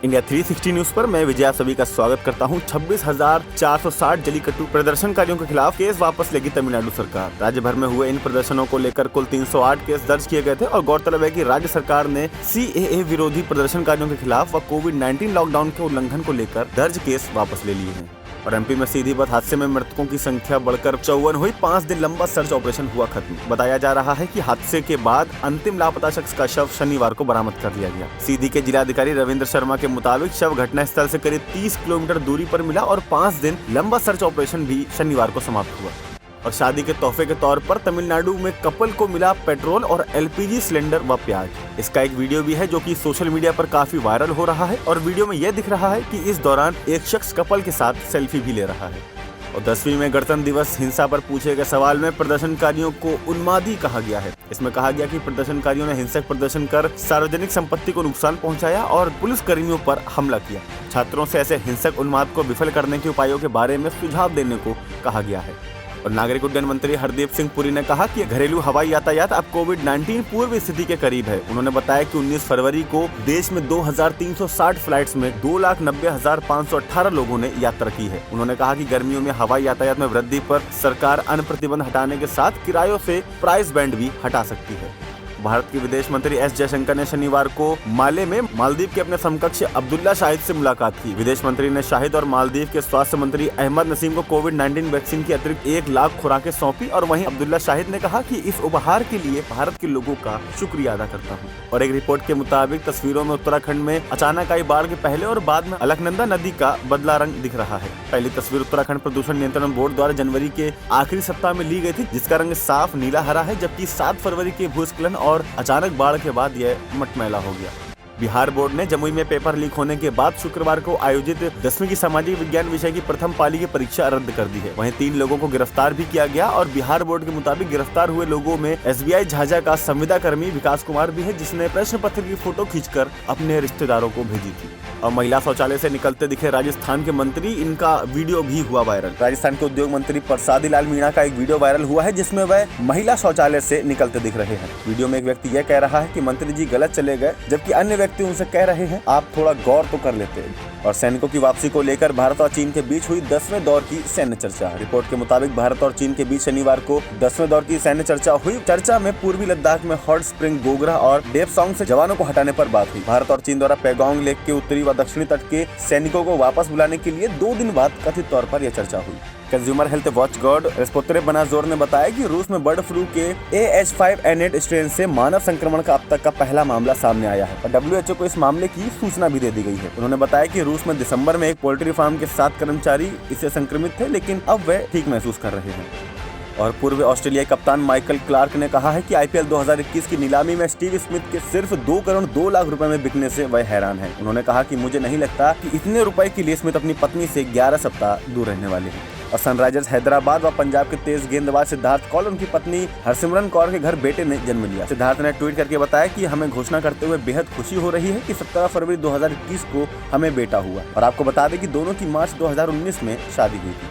India 360 news पर मैं विजया सभी का स्वागत करता हूं। 26,460 जलीकट्टू प्रदर्शनकारियों के खिलाफ केस वापस लेगी तमिलनाडु सरकार। राज्य भर में हुए इन प्रदर्शनों को लेकर कुल 308 केस दर्ज किए गए थे और गौरतलब है कि राज्य सरकार ने CAA विरोधी प्रदर्शनकारियों के खिलाफ व कोविड-19 लॉकडाउन के उल्लंघन को लेकर दर्ज केस वापस ले लिए हैं। और MP में सीधी बात हादसे में मृतकों की संख्या बढ़कर 54 हुई। 5 दिन लंबा सर्च ऑपरेशन हुआ खत्म। बताया जा रहा है कि हादसे के बाद अंतिम लापता शख्स का शव शनिवार को बरामद कर लिया गया। सीधी के जिलाधिकारी रविंद्र शर्मा के मुताबिक शव घटनास्थल से करीब 30 किलोमीटर दूरी पर मिला और 5 दिन लंबा सर्च ऑपरेशन भी शनिवार को समाप्त हुआ। और शादी के तोहफे के तौर पर तमिलनाडु में कपल को मिला पेट्रोल और LPG सिलेंडर व प्याज। इसका एक वीडियो भी है जो कि सोशल मीडिया पर काफी वायरल हो रहा है और वीडियो में यह दिख रहा है कि इस दौरान एक शख्स कपल के साथ सेल्फी भी ले रहा है। और 10वीं में गणतंत्र दिवस हिंसा पर पूछे गए सवाल में प्रदर्शनकारियों को उन्मादी कहा गया है। इसमें कहा गया कि प्रदर्शनकारियों ने हिंसक प्रदर्शन कर सार्वजनिक संपत्ति को नुकसान पहुंचाया और पुलिस कर्मियों पर हमला किया। छात्रों से ऐसे हिंसक उन्माद को विफल करने के उपायों के बारे में सुझाव देने को कहा गया है। और नागरिक उड्डयन मंत्री हरदीप सिंह पुरी ने कहा कि घरेलू हवाई यातायात अब कोविड-19 पूर्व स्थिति के करीब है। उन्होंने बताया कि 19 फरवरी को देश में 2360 फ्लाइट्स में 2,90,518 लोगों ने यात्रा की है। उन्होंने कहा कि गर्मियों में हवाई यातायात में वृद्धि पर सरकार अन्य प्रतिबंध हटाने के साथ किरायों से प्राइस बैंड भी हटा सकती है। भारत के विदेश मंत्री S जयशंकर ने शनिवार को माले में मालदीव के अपने समकक्ष अब्दुल्ला शाहिद से मुलाकात की। विदेश मंत्री ने शाहिद और मालदीव के स्वास्थ्य मंत्री अहमद नसीम को कोविड-19 वैक्सीन की अतिरिक्त 1 लाख खुराकें सौंपी और वहीं अब्दुल्ला शाहिद ने कहा कि इस उपहार के लिए भारत के लोगों का शुक्रिया अदा करता हूं। और एक रिपोर्ट के मुताबिक तस्वीरों में उत्तराखंड में अचानक आई बाढ़ के पहले और बाद में अलकनंदा नदी का बदला रंग दिख रहा है। पहली तस्वीर उत्तराखंड प्रदूषण नियंत्रण बोर्ड द्वारा जनवरी के आखिरी सप्ताह में ली गई थी, जिसका रंग साफ नीला हरा है, जबकि 7 फरवरी के भूस्खलन और अचानक बाढ़ के बाद यह मटमैला हो गया। बिहार बोर्ड ने जमुई में पेपर लीक होने के बाद शुक्रवार को आयोजित 10वीं की सामाजिक विज्ञान विषय की प्रथम पाली की परीक्षा रद्द कर दी है। वहीं 3 लोगों को गिरफ्तार भी किया गया और बिहार बोर्ड के मुताबिक गिरफ्तार हुए लोगों में SBI झाझा का संविदा कर्मी विकास कुमार भी है, जिसने प्रश्न पत्र की फोटो खींचकर अपने रिश्तेदारों को भेजी थी। और महिला शौचालय से निकलते दिखे राजस्थान के मंत्री, इनका वीडियो भी हुआ वायरल। राजस्थान के उद्योग मंत्री प्रसादी लाल मीणा का एक वीडियो वायरल हुआ है, जिसमें वह महिला शौचालय से निकलते दिख रहे हैं। वीडियो में एक व्यक्ति यह कह रहा है कि मंत्री जी गलत चले गए, जबकि अन्य व्यक्ति उनसे कह रहे हैं आप थोड़ा गौर तो कर लेते। और सैनिकों की वापसी को लेकर भारत और चीन के बीच हुई 10वें दौर की सैन्य चर्चा। रिपोर्ट के मुताबिक भारत और चीन के बीच शनिवार को 10वें दौर की सैन्य चर्चा हुई। चर्चा में पूर्वी लद्दाख में हॉट स्प्रिंग, गोगरा और डेपसोंग से जवानों को हटाने पर बात हुई। भारत और चीन द्वारा पैगोंग लेक के उत्तरी व दक्षिणी तट के सैनिकों को वापस बुलाने के लिए 2 दिन बाद कथित तौर पर यह चर्चा हुई। कंज्यूमर हेल्थ वॉच गार्ड रेस्पोत्रे बनाजोर ने बताया कि रूस में बर्ड फ्लू के AH5N8 स्ट्रेन से मानव संक्रमण का अब तक का पहला मामला सामने आया है और WHO को इस मामले की सूचना भी दे दी गई है। उन्होंने बताया कि रूस में दिसंबर में एक पोल्ट्री फार्म के 7 कर्मचारी इससे संक्रमित थे, लेकिन अब वे ठीक महसूस कर रहे हैं। और पूर्व ऑस्ट्रेलियाई कप्तान माइकल क्लार्क ने कहा है कि IPL 2021 की नीलामी में स्टीव स्मिथ के सिर्फ 2 करोड़ 2 लाख रुपए में बिकने से वह हैरान है। उन्होंने कहा कि मुझे नहीं लगता कि इतने रुपए के लिए स्मिथ अपनी पत्नी से 11 सप्ताह दूर रहने वाले हैं। और सनराइजर्स हैदराबाद व पंजाब के तेज गेंदबाज सिद्धार्थ कौल उनकी पत्नी हरसिमरन कौर के घर बेटे ने जन्म लिया। सिद्धार्थ ने ट्वीट करके बताया कि हमें घोषणा करते हुए बेहद खुशी हो रही है कि 17 फरवरी 2021 को हमें बेटा हुआ। और आपको बता दें कि दोनों की मार्च 2019 में शादी हुई थी।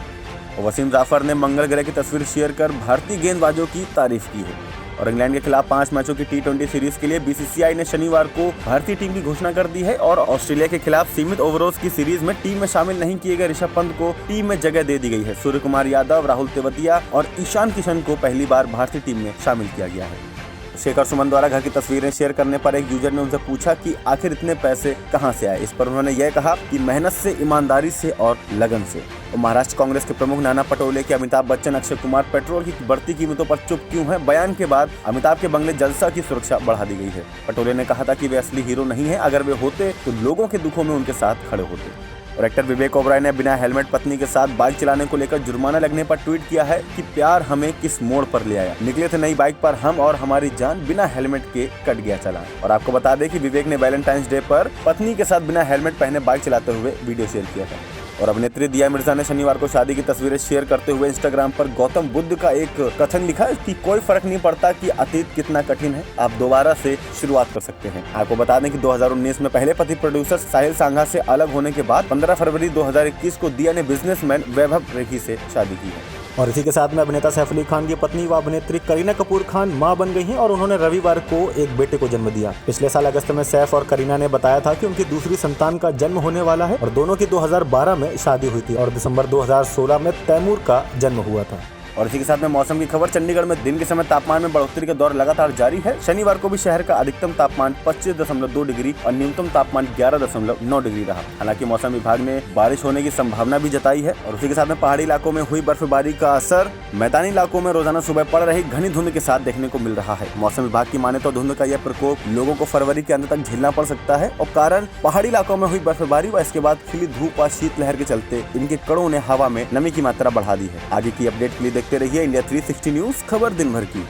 और वसीम जाफर ने मंगल ग्रह की तस्वीर शेयर कर भारतीय गेंदबाजों की तारीफ की है। और इंग्लैंड के खिलाफ 5 मैचों की T20 सीरीज के लिए BCCI ने शनिवार को भारतीय टीम की घोषणा कर दी है। और ऑस्ट्रेलिया के खिलाफ सीमित ओवरों की सीरीज में टीम में शामिल नहीं किए गए ऋषभ पंत को टीम में जगह दे दी गई है। सूर्य कुमार यादव, राहुल तेवतिया और ईशान किशन को पहली बार भारतीय टीम में शामिल किया गया है। शेखर सुमन द्वारा घर की तस्वीरें शेयर करने पर एक यूजर ने उनसे पूछा कि आखिर इतने पैसे कहां से आए। इस पर उन्होंने यह कहा कि मेहनत से, ईमानदारी से और लगन से। और महाराष्ट्र कांग्रेस के प्रमुख नाना पटोले के अमिताभ बच्चन, अक्षय कुमार पेट्रोल की बढ़ती कीमतों पर चुप क्यों हैं बयान के बाद अमिताभ के बंगले जलसा की सुरक्षा बढ़ा दी गई है। पटोले ने कहा था कि वे असली हीरो नहीं है, अगर वे होते तो लोगों के दुखों में उनके साथ खड़े होते। और एक्टर विवेक ओबराय ने बिना हेलमेट पत्नी के साथ बाइक चलाने को लेकर जुर्माना लगने पर ट्वीट किया है कि प्यार हमें किस मोड़ पर ले आया। निकले थे नई बाइक पर हम और हमारी जान बिना हेलमेट के कट गया चालान। और आपको बता दें कि विवेक ने वैलेंटाइंस डे पर पत्नी के साथ बिना हेलमेट पहने बाइक चलाते हुए वीडियो शेयर किया था। और अभिनेत्री दिया मिर्जा ने शनिवार को शादी की तस्वीरें शेयर करते हुए इंस्टाग्राम पर गौतम बुद्ध का एक कथन लिखा कि कोई फर्क नहीं पड़ता कि अतीत कितना कठिन है, आप दोबारा से शुरुआत कर सकते हैं। आपको बता दें कि 2019 में पहले पति प्रोड्यूसर साहिल सांघा से अलग होने के बाद 15 फरवरी 2021 को दिया ने बिजनेसमैन वैभव रेखी से शादी की है। और इसी के साथ में अभिनेता सैफ अली खान की पत्नी व अभिनेत्री करीना कपूर खान मां बन गई हैं और उन्होंने रविवार को एक बेटे को जन्म दिया। पिछले साल अगस्त में सैफ और करीना ने बताया था कि उनकी दूसरी संतान का जन्म होने वाला है और दोनों की 2012 में शादी हुई थी और दिसंबर 2016 में तैमूर का जन्म हुआ था। और इसी के साथ में मौसम की खबर। चंडीगढ़ में दिन के समय तापमान में बढ़ोतरी का दौर लगातार जारी है। शनिवार को भी शहर का अधिकतम तापमान 25.2 डिग्री और न्यूनतम तापमान 11.9 डिग्री रहा। हालांकि मौसम विभाग ने बारिश होने की संभावना भी जताई है। और उसी के साथ में पहाड़ी इलाकों में हुई बर्फबारी का असर मैदानी इलाकों में रोजाना सुबह पड़ रही घनी धुंध के साथ देखने को मिल रहा है। मौसम विभाग की माने तो धुंध का यह प्रकोप लोगों को फरवरी के अंत तक झेलना पड़ सकता है और कारण पहाड़ी इलाकों में हुई बर्फबारी व इसके बाद खिली धूप व शीतलहर के चलते इनके कणों ने हवा में नमी की मात्रा बढ़ा दी है। आगे की अपडेट के लिए देखते रहिए इंडिया 360 न्यूज, खबर दिन भर की।